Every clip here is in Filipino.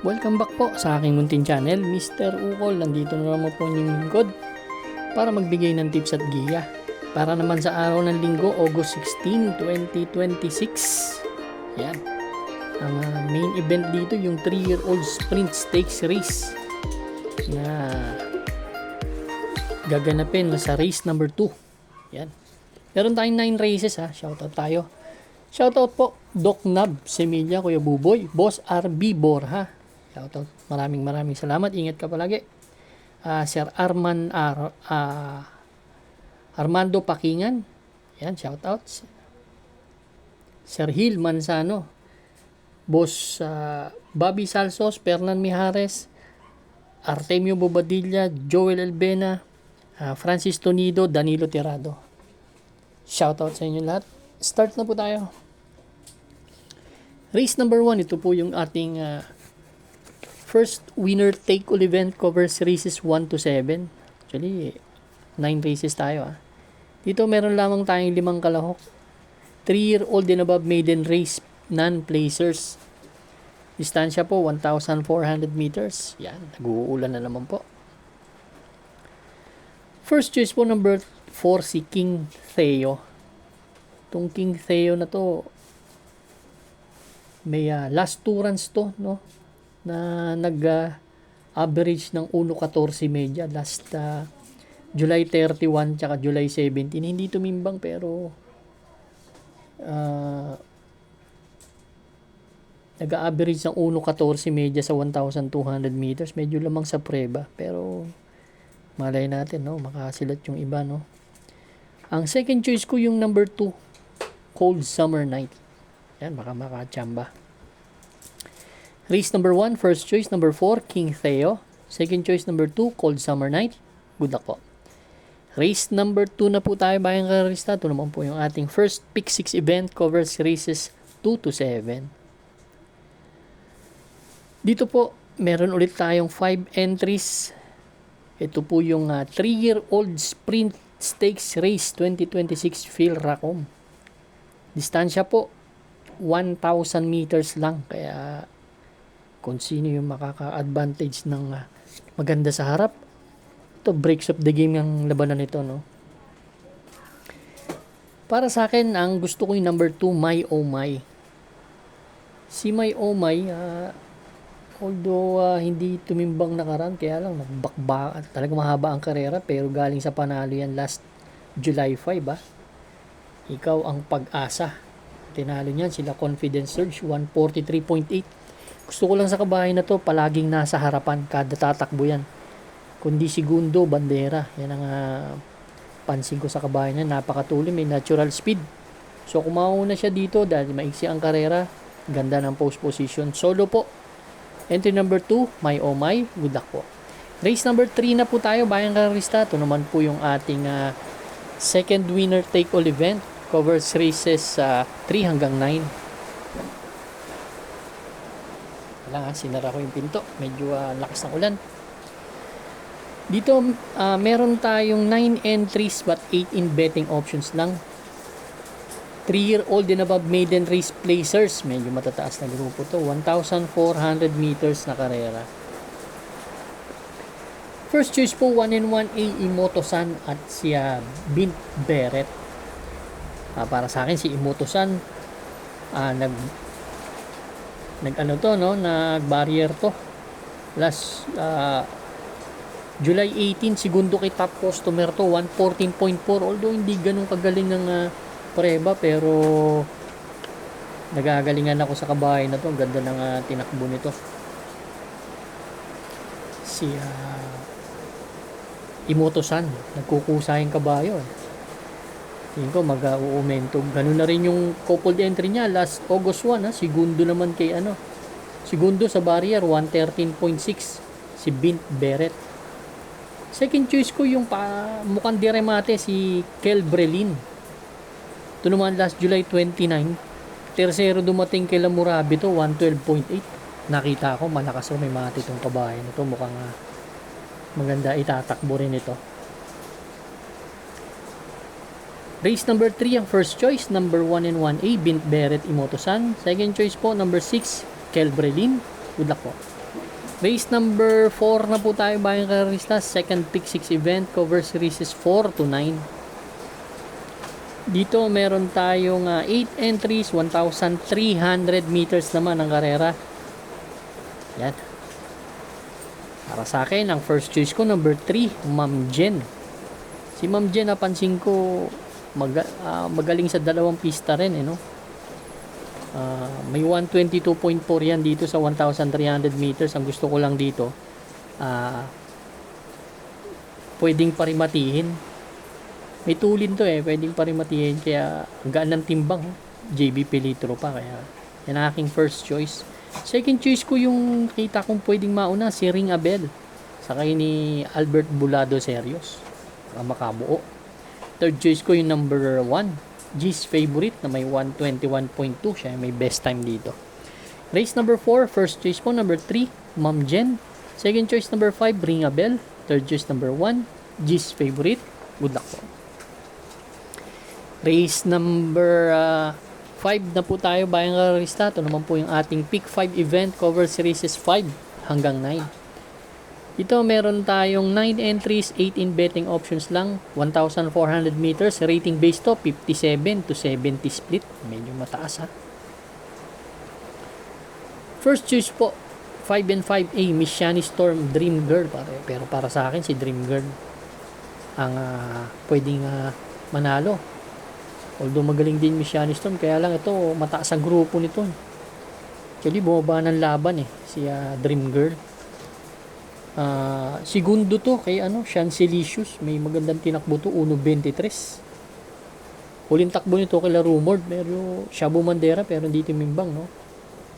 Welcome back po sa aking munting channel, Mr. Ukol. Nandito na naman po yung lingkod para magbigay ng tips at giya. Para naman sa araw ng linggo, August 16, 2026. Yan. Ang main event dito, yung 3-year-old sprint stakes race na gaganapin sa race number 2. Yan. Meron tayong 9 races ha. Shoutout tayo. Shoutout po, Doc Nab, Semilla, Kuya Buboy, Boss RB Borha. Shoutout. Maraming salamat. Ingat ka palagi. Sir Armando Pakingan. Yan, shoutout. Sir Hil Manzano. Boss Bobby Salsos, Fernan Mijares, Artemio Bobadilla, Joel Albena, Francis Tonido, Danilo Tirado. Shoutout sa inyo lahat. Start na po tayo. Race number 1, ito po yung ating first winner take all event, covers races 1 to 7. Actually, 9 races tayo. Dito meron lamang tayong 5 kalahok. 3-year-old and above maiden race, non-placers. Distansya po 1,400 meters. Yan, nag-uulan na naman po. First choice po number 4, si King Theo. Itong King Theo na to, may last 2 runs to, no? Na nag-average ng 1.14 media last July 31 tsaka July 17. Hindi tumimbang pero nag-average ng 1.14 media sa 1,200 meters. Medyo lamang sa preba pero malay natin, no? Makasilat yung iba, no? Ang second choice ko yung number 2, Cold Summer Night. Yan, baka makachamba. Race number 1, first choice number 4, King Theo. Second choice number 2, Cold Summer Night. Good luck po. Race number 2 na po tayo, bayang karista. Ito naman po yung ating first pick 6 event, covers races 2 to 7. Dito po, meron ulit tayong 5 entries. Ito po yung 3-year-old sprint stakes race 2026 Phil Racom. Distansya po 1,000 meters lang, kaya kung sino yung makaka-advantage ng maganda sa harap, ito breaks up the game ng labanan nito, no? Para sa akin, ang gusto ko yung number 2, My Oh My. Si My Oh My, although hindi tumimbang nakaraan, kaya lang nagbakba, talagang mahaba ang karera, pero galing sa panalo yan last July 5. Ikaw ang pag-asa. Tinalo niyan sila Confidence Surge 143.8. Gusto ko lang sa kabahay na to, palaging nasa harapan kada tatakbo yan. Kundi segundo, bandera. Yan ang pansin ko sa kabahay na napakatuloy, may natural speed. So kung mauna siya dito dahil maiksi ang karera, ganda ng post position. Solo po. Entry number 2, My Oh My. Good luck po. Race number 3 na po tayo, bayang karista. Ito naman po yung ating second winner take all event. Covers races 3 hanggang 9. Wala sinara ko yung pinto. Medyo lakas ng ulan. Dito, meron tayong 9 entries but 8 in betting options lang. 3-year-old and above maiden race placers. Medyo matataas na grupo to. 1,400 meters na karera. First choice po, 1-1A Imoto-san at si Bint Beret. Para sa akin, si Imoto-san nag-barrier to last July 18, segundo kay top customer to, 114.4, although hindi ganun kagaling ng preba, pero nagagalingan ako sa kabahay na to. Ganda ng tinakbo nito si Imoto-san. Nagkukusa yung kabayo. Tingin ko mag-uumentog. Ganun na rin yung coupled entry niya last August 1. Segundo naman kay segundo sa barrier 113.6 si Bint Beret. Second choice ko yung mukhang diremate si Kel Brelin. Ito naman last July 29. Tercero dumating kay Lamurabi to 112.8. Nakita ko malakas may mati itong kabayan ito. Mukhang maganda itatakbo rin ito. Race number 3 ang first choice, number 1 and 1A, Bint Beret Imoto-san. Second choice po, number 6, Kelbrelin. Good luck po. Race number 4 na po tayo bayang karista. Second pick 6 event. Cover series is 4 to 9. Dito meron tayong 8 entries. 1,300 meters naman ang karera. Yan. Para sa akin, ang first choice ko, number 3, Ma'am Jen. Si Ma'am Jen, napansin ko, magaling sa dalawang pista rin, no? May 122.4 yan dito sa 1,300 meters. Ang gusto ko lang dito, pwedeng parimatihin. May tulin to pwedeng parimatihin. Kaya, gaan ng timbang, JB Pelitro pa. Kaya, yan ang aking first choice. Second choice ko yung kita kong pwedeng mauna, si Ring Abel. Sakay ni Albert Bulado Serios. Makabuo. Third choice ko yung number 1, G's Favorite na may 121.2. Siya may best time dito. Race number 4, first choice po, number 3, Ma'am Jen. Second choice, number 5, Ring Abel. Third choice, number 1, G's Favorite. Good luck po. Race number 5 na po tayo bayang karista. Ito naman po yung ating pick 5 event. Cover series is 5 hanggang 9. Ito meron tayong 9 entries, 18 betting options lang. 1,400 meters. Rating base to 57 to 70 split. Medyo mataas ha. First choice po, 5 and 5A, Miss Shani Storm, Dream Girl. Pero para sa akin, si Dream Girl ang pwedeng manalo. Although magaling din Miss Shani Storm, kaya lang ito, mataas ang grupo nito. Actually, bumaba ng laban si Dream Girl. Segundo to kay Chancelicious. May magandang tinakbo to, 1.23. Huling takbo nito kay La Rumored, pero Shabu Mandera, pero hindi timimbang, no?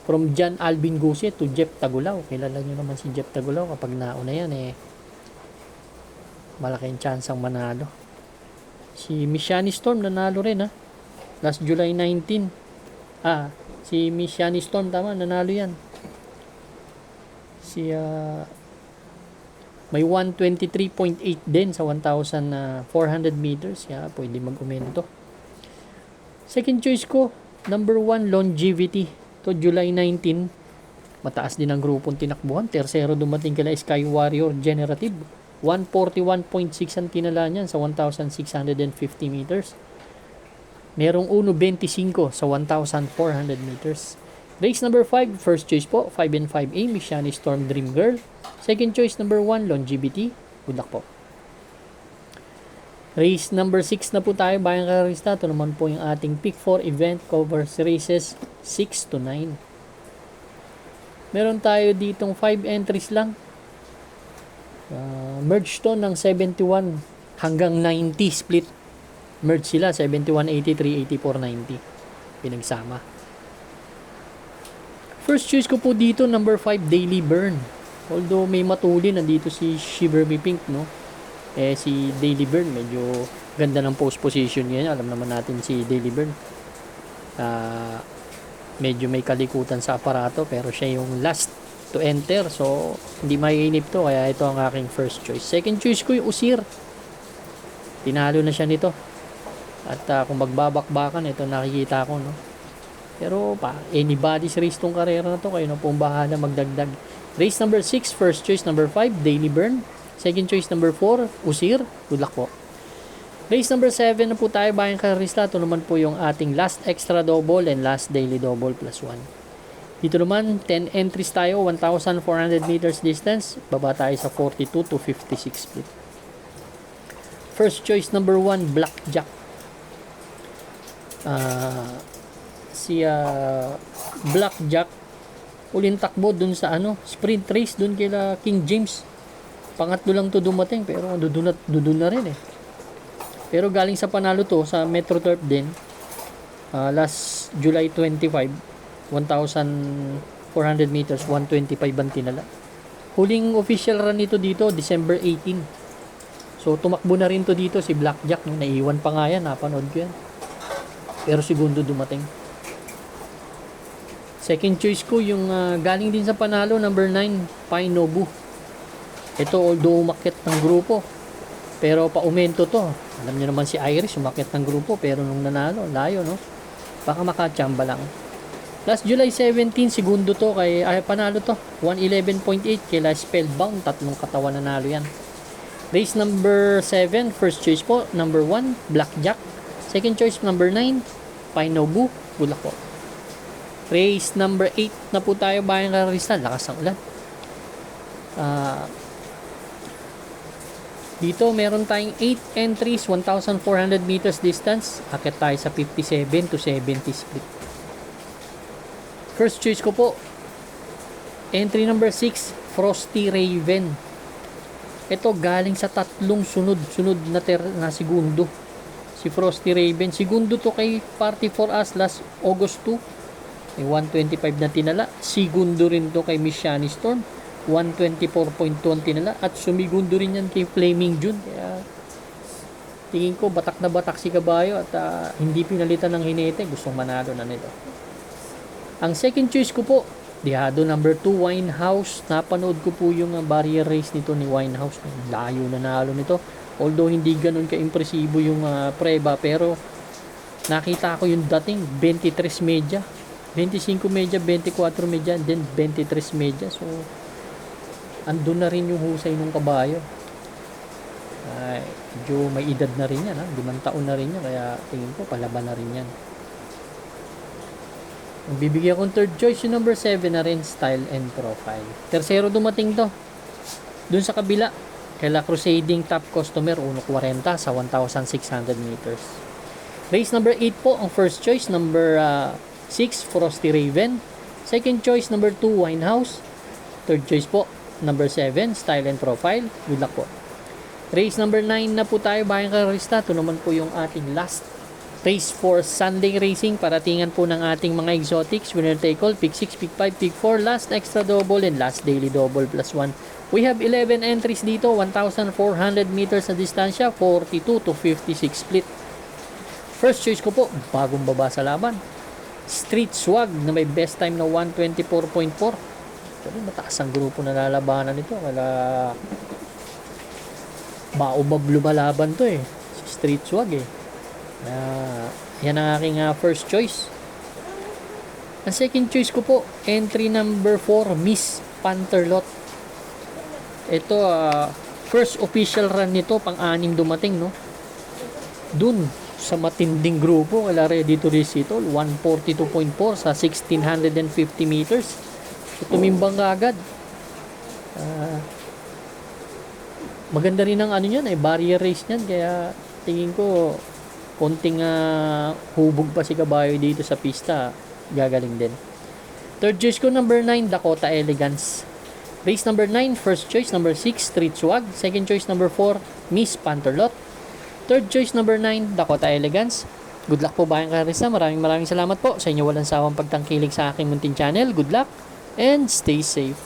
From John Alvin Guse to Jeff Tagulaw. Kilala nyo naman si Jeff Tagulaw. Kapag nauna yan, malaking chance ang manalo. Si Miss Shani Storm nanalo rin last July 19. Si Miss Shani Storm, tama, nanalo yan. May 123.8 din sa 1,400 meters. Pwede mag-umento. Second choice ko, number 1, Longevity. To July 19. Mataas din ang grupong tinakbuhan. Tercero dumating kila Sky Warrior Generative. 141.6 ang tinala niyan sa 1,650 meters. Merong 1.25 sa 1,400 meters. Race number 5, first choice po, 5 and 5A, Miss Shani Storm, Dream Girl. Second choice, number 1, Longevity. Good luck po. Race number 6 na po tayo, bayang karista. Ito naman po yung ating pick 4 event, cover races 6 to 9. Meron tayo ditong 5 entries lang. Merge to ng 71 hanggang 90 split. Merge sila, 71, 83, 84, 90. Pinagsama. First choice ko po dito, number 5, Daily Burn. Although may matuli, nandito si Shiver Me Pink, no? Si Daily Burn, medyo ganda ng post position niya. Alam naman natin si Daily Burn. Medyo may kalikutan sa aparato, pero siya yung last to enter. So, hindi mainip to, kaya ito ang aking first choice. Second choice ko yung Usir. Tinalo na siya nito. At kung magbabakbakan, ito nakikita ko, no? Pero anybody's race tong karera na to, kayo na pong bahala magdagdag. Race number 6, first choice number 5, Daily Burn. Second choice number 4, Usir. Good luck po. Race number 7 na po tayo, bayang karista. Ito naman po yung ating last extra double and last daily double plus 1. Dito naman, 10 entries tayo, 1,400 meters distance. Baba tayo sa 42 to 56 split. First choice number 1, Blackjack. Blackjack, uling takbo dun sa sprint race dun kila King James. Pangatlo lang to dumating, pero dudun na rin Pero galing sa panalo to sa Metro Turf din, last July 25, 1,400 meters, 125 ang tinala. Huling official run nito dito, December 18. So tumakbo na rin to dito si Blackjack, no? Naiwan pa nga yan, napanood ko yan. Pero segundo dumating. Second choice ko yung galing din sa panalo, number 9, Painobu. Ito, although umakyat ng grupo, pero paumento to. Alam niyo naman si Iris, umakyat ng grupo, pero nung nanalo, layo, no? Baka makachamba lang. Last July 17, segundo to kay panalo to. 111.8 kila Spellbound, tatlong katawan nanalo yan. Race number 7, first choice po, number 1, Blackjack. Second choice, number 9, Painobu. Good luck po. Race number 8 na po tayo, bayang karista. Lakas ng ulan. Dito meron tayong 8 entries, 1,400 meters distance. Akit tayo sa 57 to 70 split. First choice ko po, entry number 6, Frosty Raven. Ito galing sa tatlong sunod na segundo. Si Frosty Raven, segundo to kay Party for Us last August 2. May 125 na tinala. Segundo rin to kay Miss Shani Storm. 124.1 tinala. At sumigundo rin yan kay Flaming June. Kaya tingin ko batak na batak si Kabayo at hindi pinalitan ng hinete. Gustong manalo na nito. Ang second choice ko po, Dihado number 2, Winehouse. Napanood ko po yung barrier race nito ni Winehouse. Layo na nalo nito. Although hindi ganun ka-impresibo yung preba, pero nakita ko yung dating 23 media. 25 media, 24 media, and then 23 media. So, andun na rin yung husay ng Kabayo. Ay, medyo may edad na rin yan. 5 taon na rin yan. Kaya tingin ko palaban na rin yan. Ang bibigyan kong third choice yung number 7 na rin, Style and Profile. Tercero dumating to. Dun sa kabila, kaila Crusading Top Customer 1.40 sa 1,600 meters. Race number 8 po, ang first choice, number 6, Frosty Raven. Second choice, number 2, Winehouse. Third choice po, number 7, Style and Profile. Good luck po. Race number 9 na po tayo, bayang karista. Ito naman po yung ating last race for Sunday racing. Paratingan po ng ating mga exotics. Winner take all, pick 6, pick 5, pick 4, last extra double, and last daily double plus 1. We have 11 entries dito, 1,400 meters na distansya, 42 to 56 split. First choice ko po, bagong baba sa laban, Street Swag na may best time na 124.4. Pero mataas ang grupo na lalabanan nito. Kala baobab lumalaban to eh. Si Street Swag eh. Yan ang aking first choice. Ang second choice ko po, entry number 4, Miss Panterlot. Ito, first official run nito, pang-anim dumating, no? Dun, sa matinding grupo, wala ready to race ito, 142.4 sa 1,650 meters. So, tumimbang agad. Maganda rin ang ano yan, barrier race niyan, kaya tingin ko, konting hubog pa si Kabayo dito sa pista, gagaling din. Third choice ko, number 9, Dakota Elegance. Race number 9, first choice, number 6, Street Swag. Second choice, number 4, Miss Panterlot. Third choice, number 9, Dakota Elegance. Good luck po bayang karista. Maraming salamat po sa inyo walang sawang pagtangkilik sa aking munting channel. Good luck and stay safe.